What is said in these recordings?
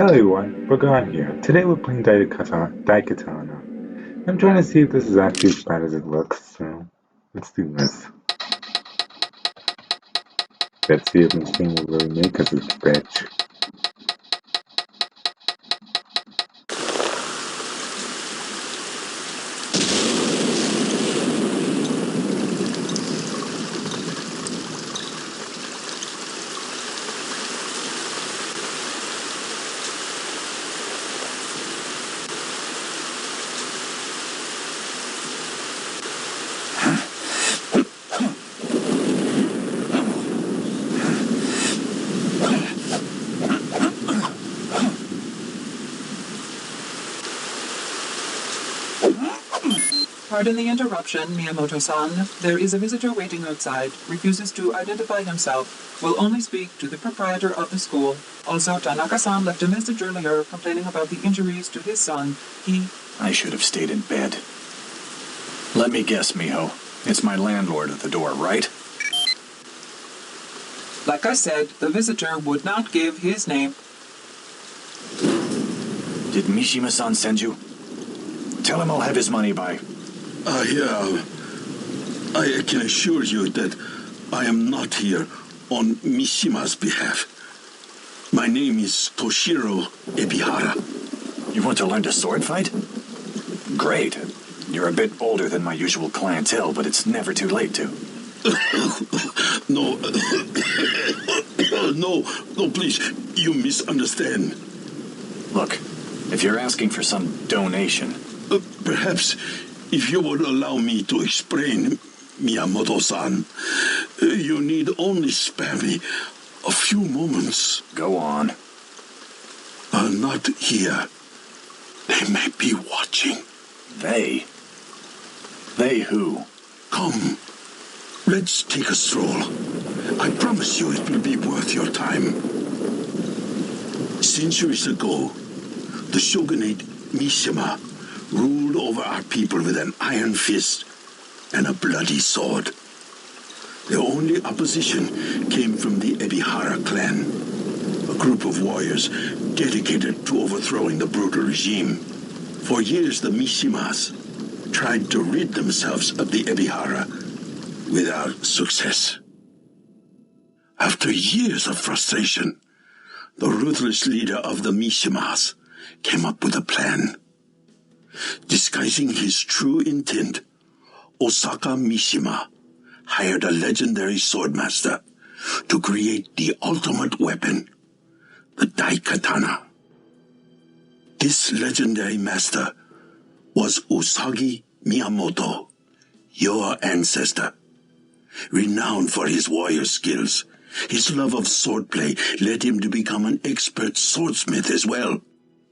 Hello everyone, we're Gone here. Today we're playing Daikatana. I'm trying to see if this is actually as bad as it looks, so let's do this. Let's see if this thing will really make us its bitch. Pardon the interruption, Miyamoto-san. There is a visitor waiting outside. Refuses to identify himself. Will only speak to the proprietor of the school. Also, Tanaka-san left a message earlier complaining about the injuries to his son. I should have stayed in bed. Let me guess, Miho. It's my landlord at the door, right? Like I said, the visitor would not give his name. Did Mishima-san send you? Tell him I'll have his money by... I can assure you that I am not here on Mishima's behalf. My name is Toshiro Ebihara. You want to learn to sword fight? Great. You're a bit older than my usual clientele, but it's never too late to. No, no, please, you misunderstand. Look, if you're asking for some donation... Perhaps if you would allow me to explain, Miyamoto-san, you need only spare me a few moments. Go on. Not here. They may be watching. They? They who? Come, let's take a stroll. I promise you it will be worth your time. Centuries ago, the shogunate Mishima ruled over our people with an iron fist and a bloody sword. The only opposition came from the Ebihara clan, a group of warriors dedicated to overthrowing the brutal regime. For years, the Mishimas tried to rid themselves of the Ebihara without success. After years of frustration, the ruthless leader of the Mishimas came up with a plan. Disguising his true intent, Osaka Mishima hired a legendary swordmaster to create the ultimate weapon, the Daikatana. This legendary master was Usagi Miyamoto, your ancestor. Renowned for his warrior skills, his love of swordplay led him to become an expert swordsmith as well.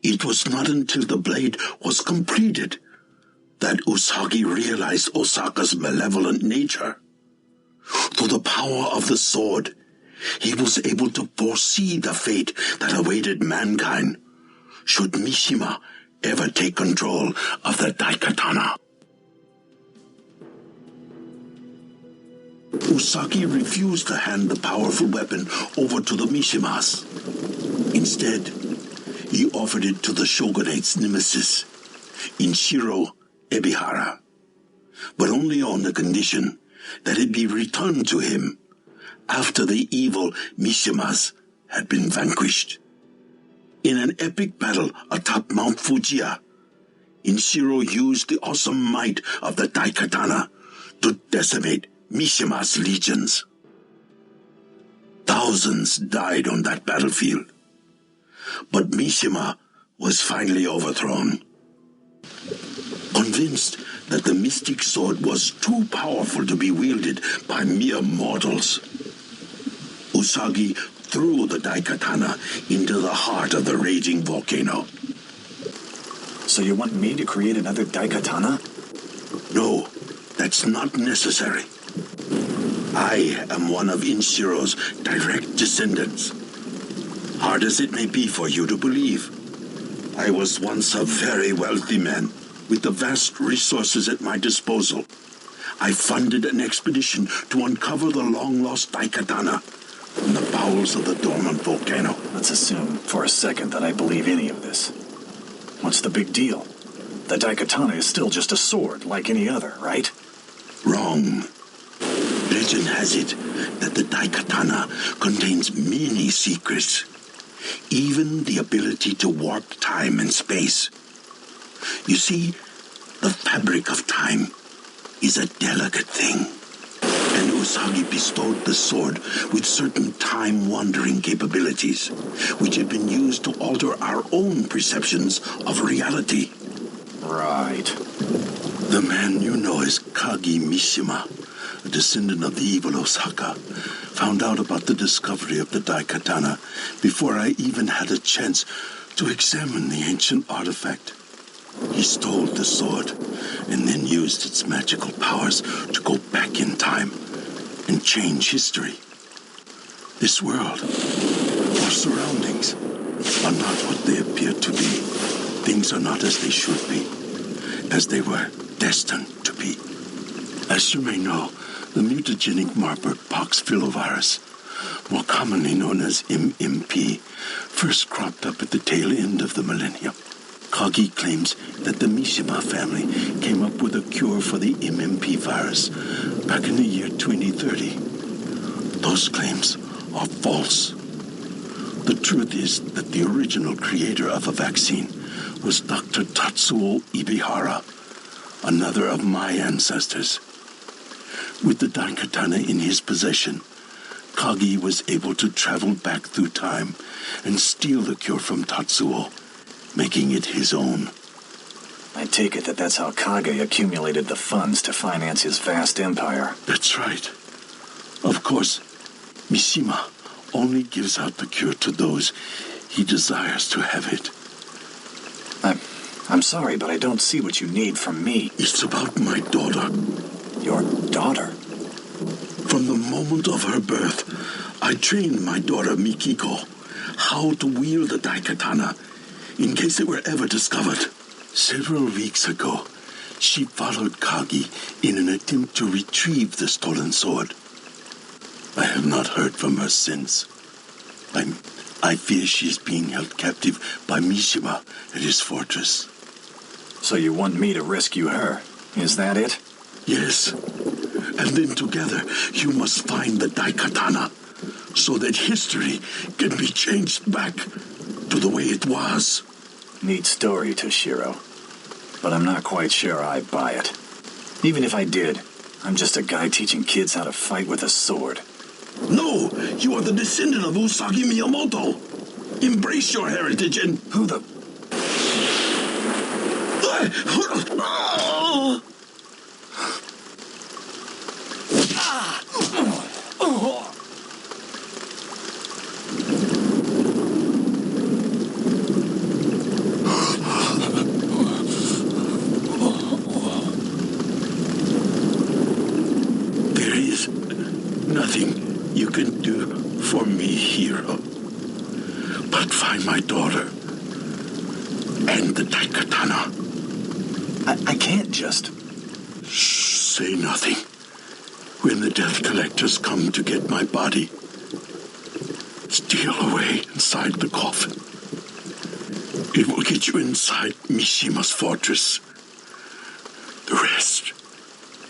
It was not until the blade was completed that Usagi realized Osaka's malevolent nature. Through the power of the sword, he was able to foresee the fate that awaited mankind should Mishima ever take control of the Daikatana. Usagi refused to hand the powerful weapon over to the Mishimas. Instead, he offered it to the shogunate's nemesis, Inshiro Ebihara, but only on the condition that it be returned to him after the evil Mishimas had been vanquished. In an epic battle atop Mount Fujiya, Inshiro used the awesome might of the Daikatana to decimate Mishima's legions. Thousands died on that battlefield, but Mishima was finally overthrown. Convinced that the mystic sword was too powerful to be wielded by mere mortals, Usagi threw the Daikatana into the heart of the raging volcano. So you want me to create another Daikatana? No, that's not necessary. I am one of Inshiro's direct descendants. Hard as it may be for you to believe, I was once a very wealthy man with the vast resources at my disposal. I funded an expedition to uncover the long-lost Daikatana, in the bowels of the dormant volcano. Let's assume for a second that I believe any of this. What's the big deal? The Daikatana is still just a sword, like any other, right? Wrong. Legend has it that the Daikatana contains many secrets, even the ability to warp time and space. You see, the fabric of time is a delicate thing, and Usagi bestowed the sword with certain time-wandering capabilities, which have been used to alter our own perceptions of reality. Right. The man you know as Kagi Mishima, a descendant of the evil Osaka, found out about the discovery of the Daikatana before I even had a chance to examine the ancient artifact. He stole the sword and then used its magical powers to go back in time and change history. This world, our surroundings, are not what they appear to be. Things are not as they should be, as they were destined to be. As you may know, the mutagenic Marburg pox filovirus, more commonly known as MMP, first cropped up at the tail end of the millennium. Kagi claims that the Mishima family came up with a cure for the MMP virus back in the year 2030. Those claims are false. The truth is that the original creator of a vaccine was Dr. Tatsuo Ibihara, another of my ancestors. With the Daikatana in his possession, Kagi was able to travel back through time and steal the cure from Tatsuo, making it his own. I take it that that's how Kage accumulated the funds to finance his vast empire. That's right. Of course, Mishima only gives out the cure to those he desires to have it. I'm sorry, but I don't see what you need from me. It's about my daughter. Your daughter? From the moment of her birth, I trained my daughter Mikiko how to wield the Daikatana in case it were ever discovered. Several weeks ago, she followed Kagi in an attempt to retrieve the stolen sword. I have not heard from her since. I fear she is being held captive by Mishima at his fortress. So you want me to rescue her? Is that it? Yes. And then together, you must find the Daikatana, so that history can be changed back to the way it was. Neat story, Toshiro. But I'm not quite sure I buy it. Even if I did, I'm just a guy teaching kids how to fight with a sword. No, you are the descendant of Usagi Miyamoto. Embrace your heritage and... Who the... There is nothing you can do for me, hero. But find my daughter and the Daikatana. I can't just... Shh, say nothing. When the death collectors come to get my body, steal away inside the coffin. It will get you inside Mishima's fortress. The rest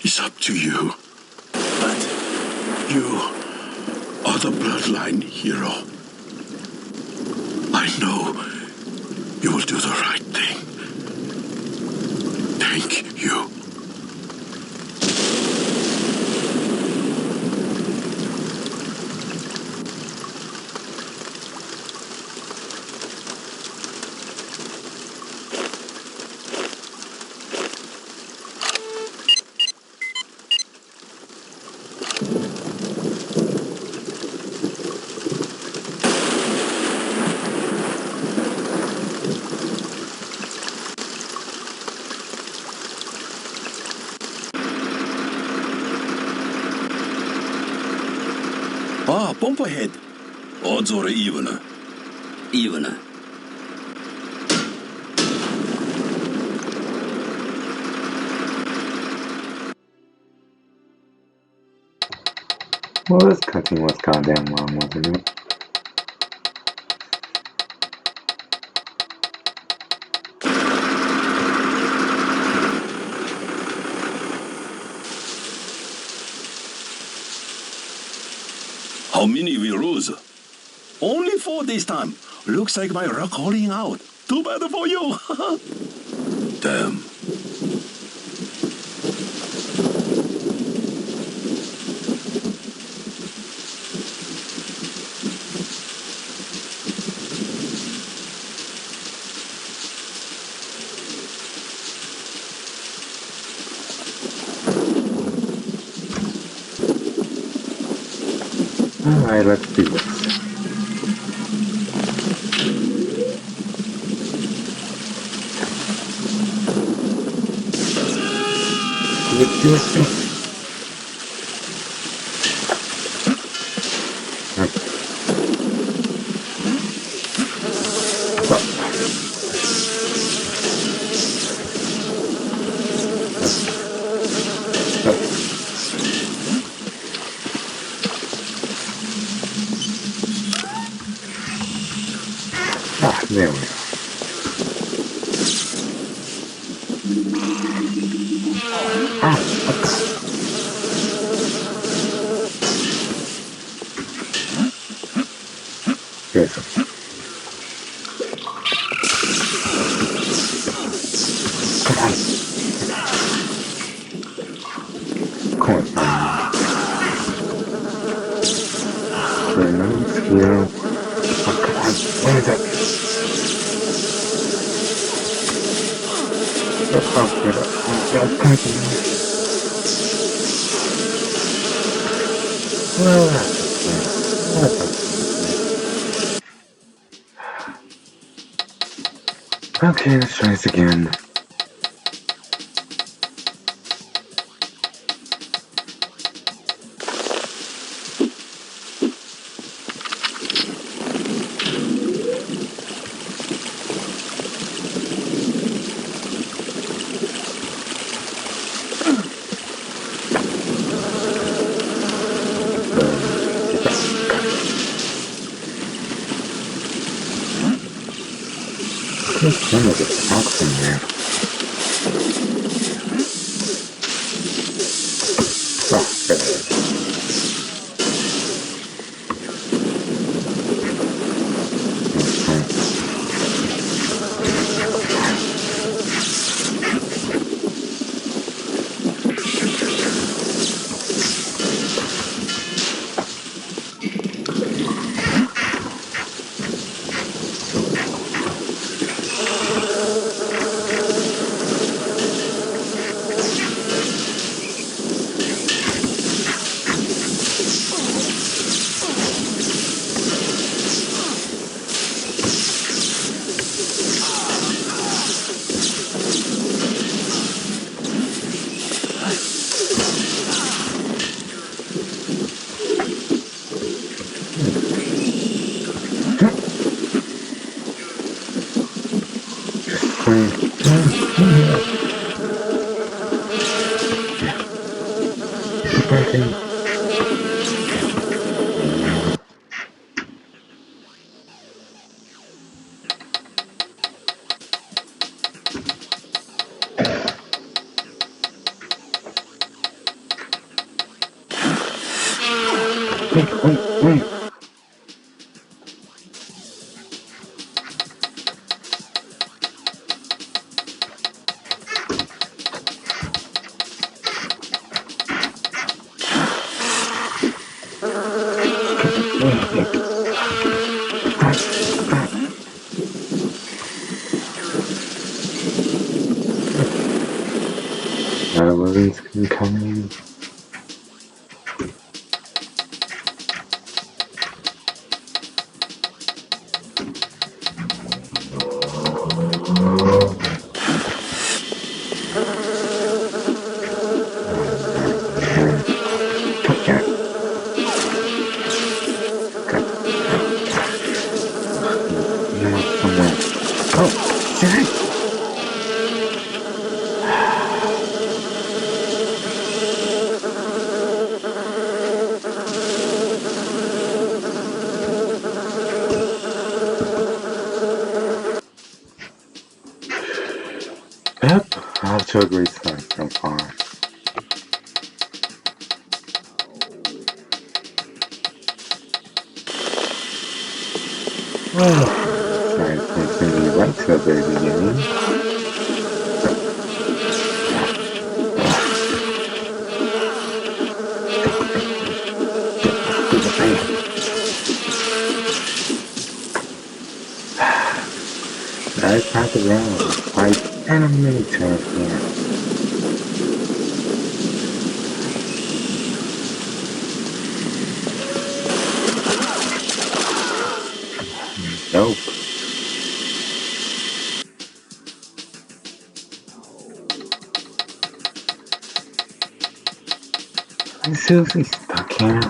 is up to you. But... You are the bloodline hero. I know you will do the right thing. Thank you. Ah, bump ahead. Odds or evener? Evener. Well, this cutscene was goddamn long, wasn't it? How many we lose? Only 4 this time. Looks like my rock holding out. Too bad for you. Damn. Alright, let's do this. Do it. Ah, there we go. Ah, good. Come on. Of course, here. Oh, come on. Where is it? Oh, good. Oh, thank you. Well, okay, let's try this again. There's some of the box in there. Oh, good. Wait. Batteries can come in. Oh, shit! to a great start so far. Sorry, taking me right to the very beginning. Right past the ground, fight and a mini turn here. Nope. I'm seriously stuck here.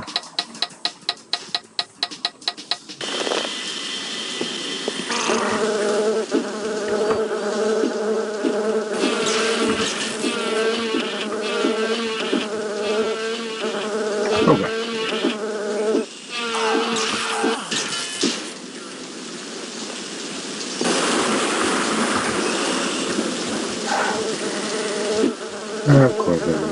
Go back. Of course, I will.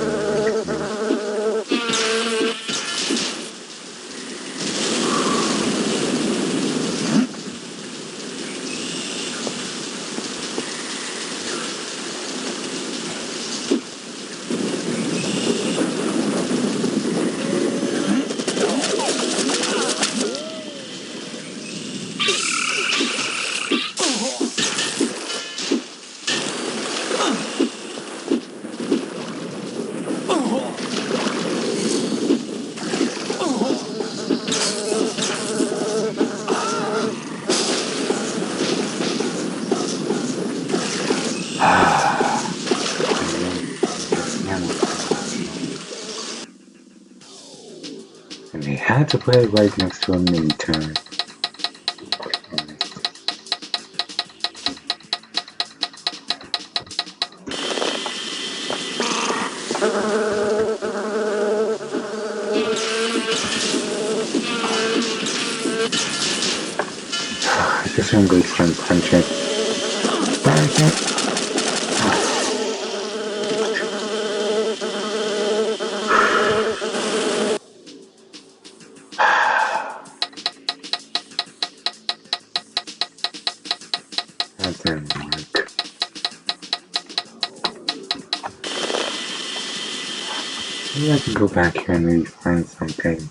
And they had to put it right next to a mini turn. This one goes from punch it. Start it. That didn't work. Maybe I can go back here and maybe find something.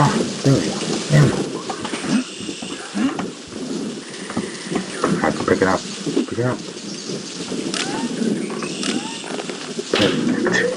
Oh, there we go. Yeah. Have to pick it up. Pick it up. Perfect.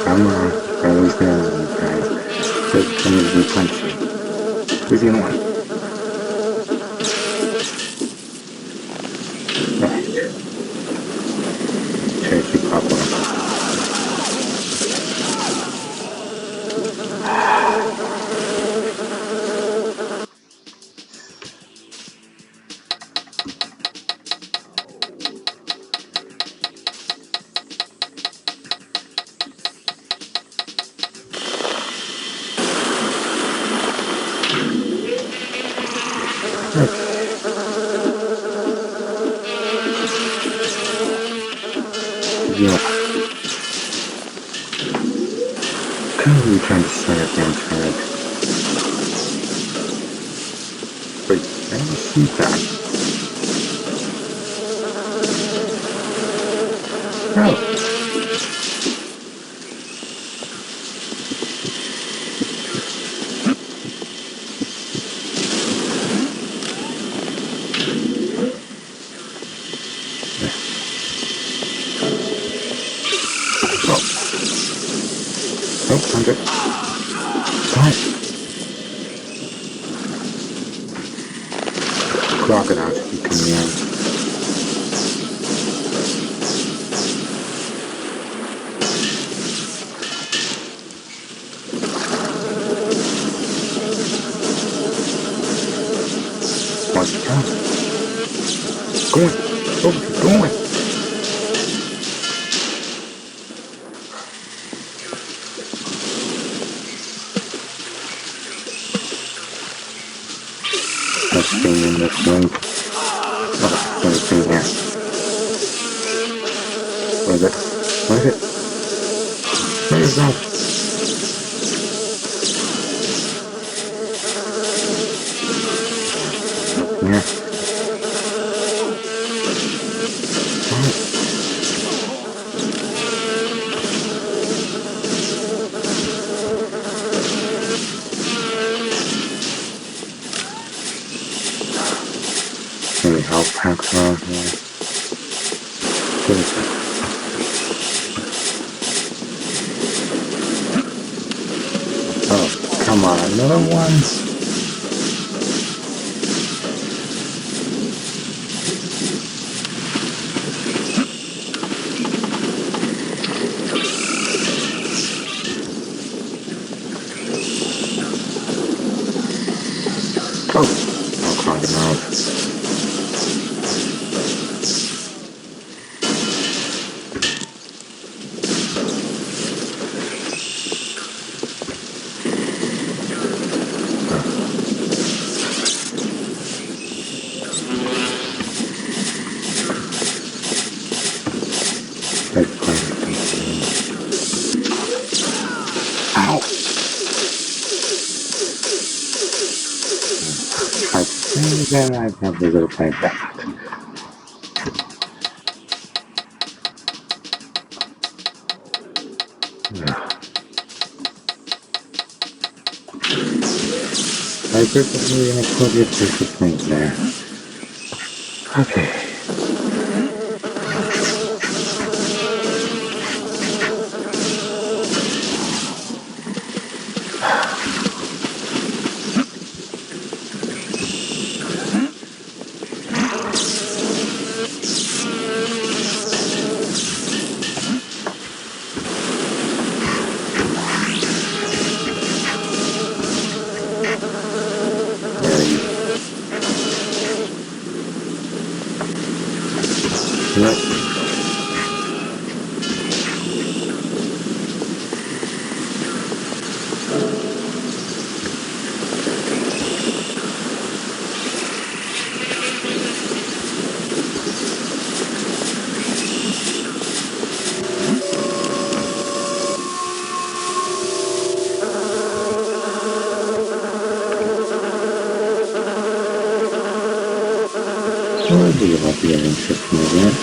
Come on. Always down, you guys. Just come to be punchy. Who's the one? Right. Cherry pop up. Yeah. Kind of trying to start a damn turret. And the feedback. Oh. Oh, found it. Fine. Crocodile should be coming in. Watch it out. Going. Oh, going. Let's stay in this one. Oh, there's a thing here. Where is it? Where is it? Where is that? Yeah. Any health packs around here? What is it? Oh, come on, another one? Oh, I'll call him out. Ow! I think that I probably would have played that. I purposely gonna put your precious things there. Okay. Right. Or do you have the other interest in it?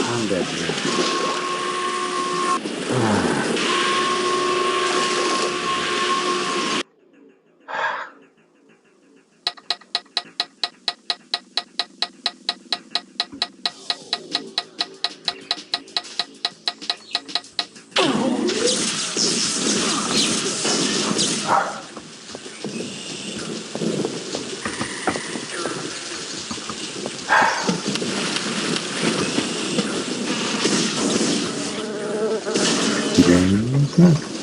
I'm dead here. And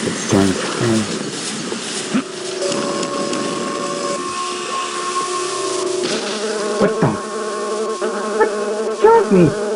it's time to play. What the? What killed me?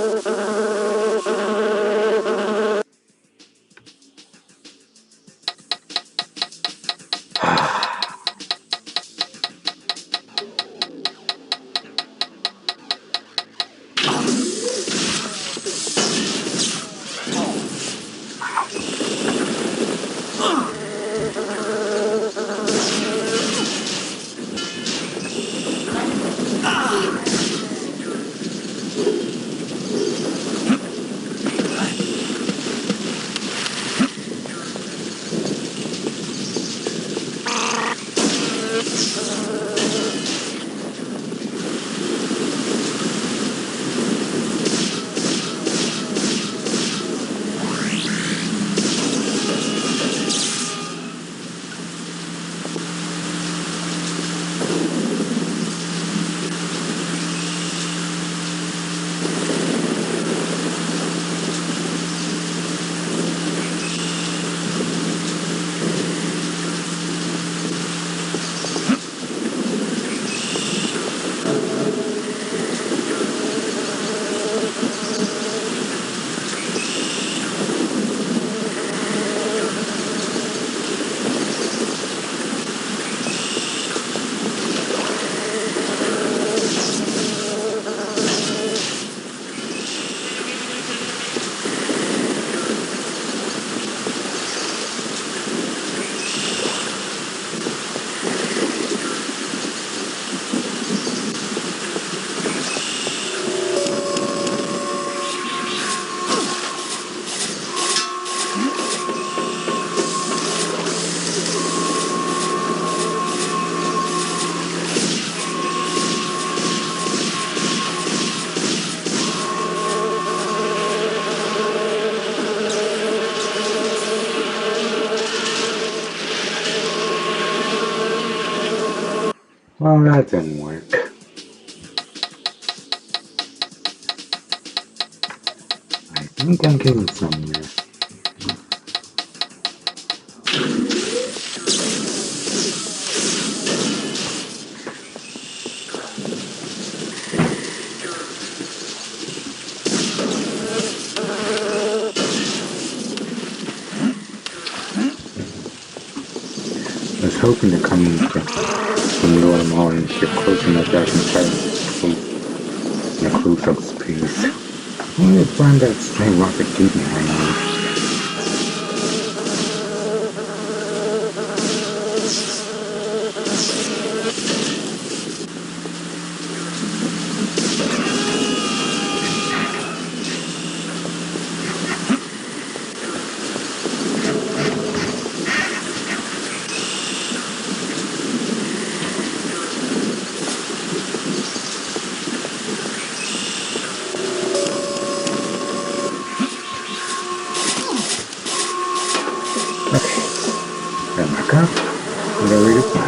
Well, that didn't work. I think I'm getting somewhere. I was hoping to come into the middle of the mall and get close enough that I can try in a close-up space. Only to find that same rocket gate behind me. Okay, then back up, and get ready to fly.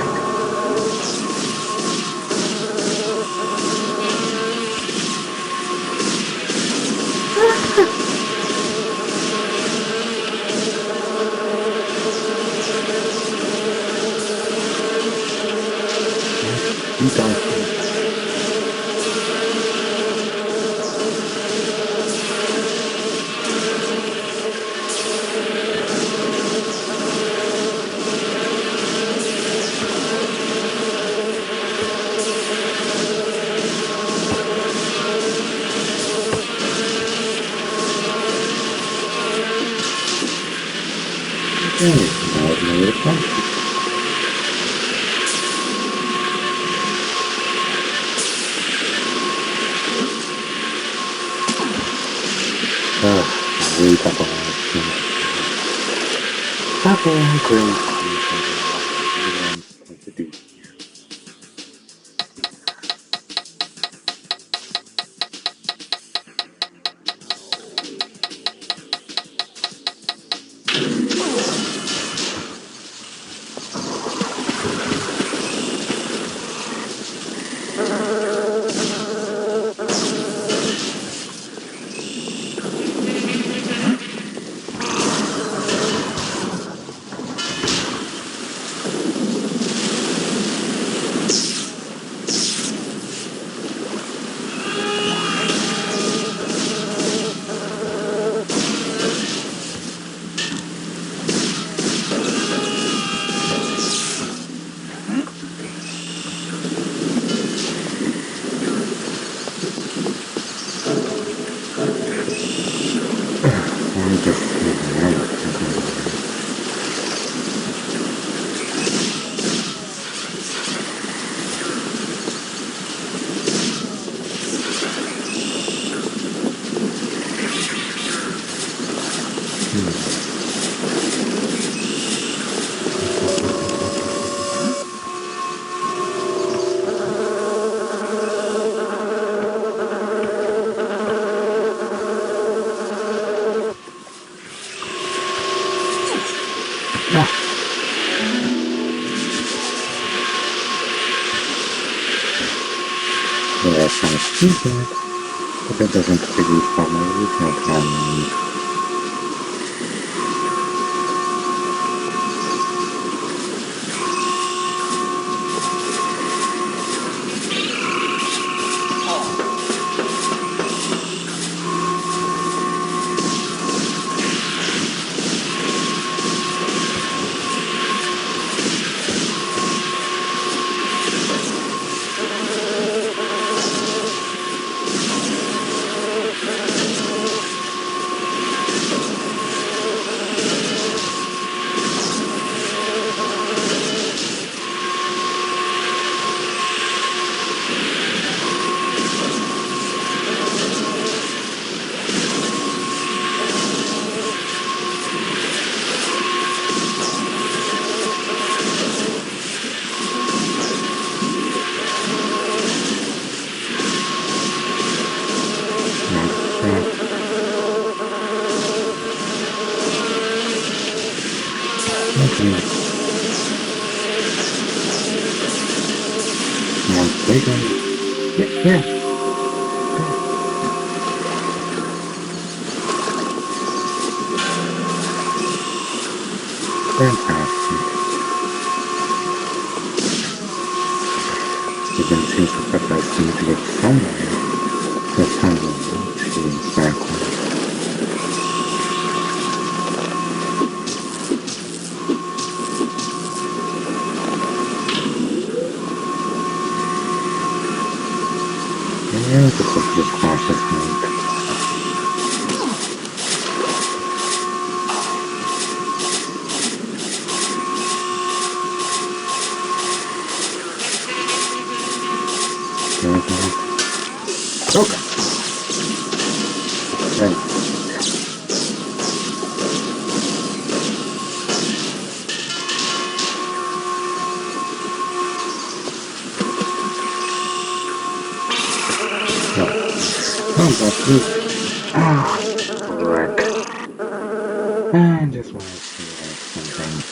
You guys. Okay, now it's ready to fly. I really talk a lot of things. Okay, I'm clear. What to do. I'm just making out. Yeah, that sounds stupid, but that doesn't particularly fault my original plan. Okay. Wait, yeah. Fantastic. Even seems the pepper seem to get somewhere. Just kind of rotating backwards. Yeah, the cook just crossed this night. Okay. Right. So, oh, that's it. Ah, frick. I just want to see something.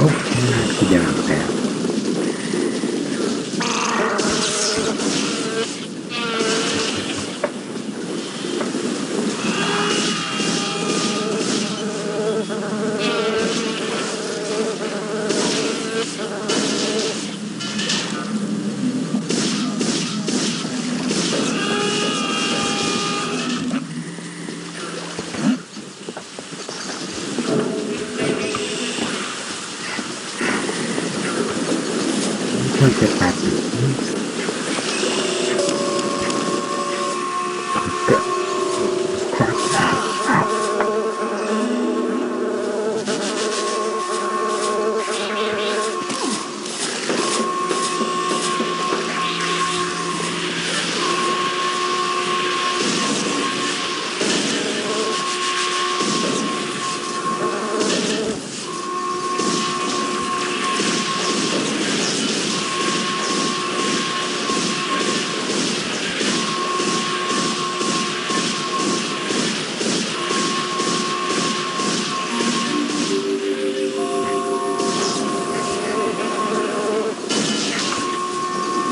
Oh, I have to get out there. I can't get back to the place. Good. Crap.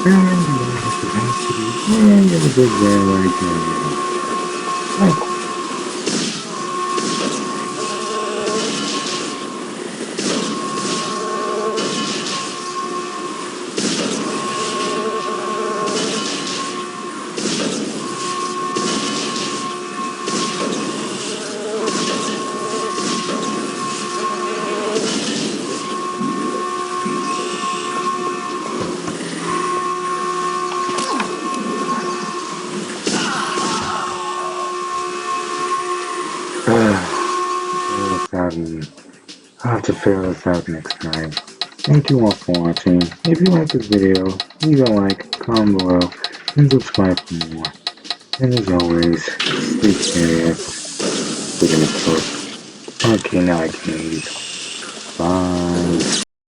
And the capacity. And it was a there right there. Oh, I'll have to figure this out next time. Thank you all for watching. If you like this video, leave a like, comment below, and subscribe for more. And as always, stay curious. We're gonna cook. Okay, now I can eat. Bye.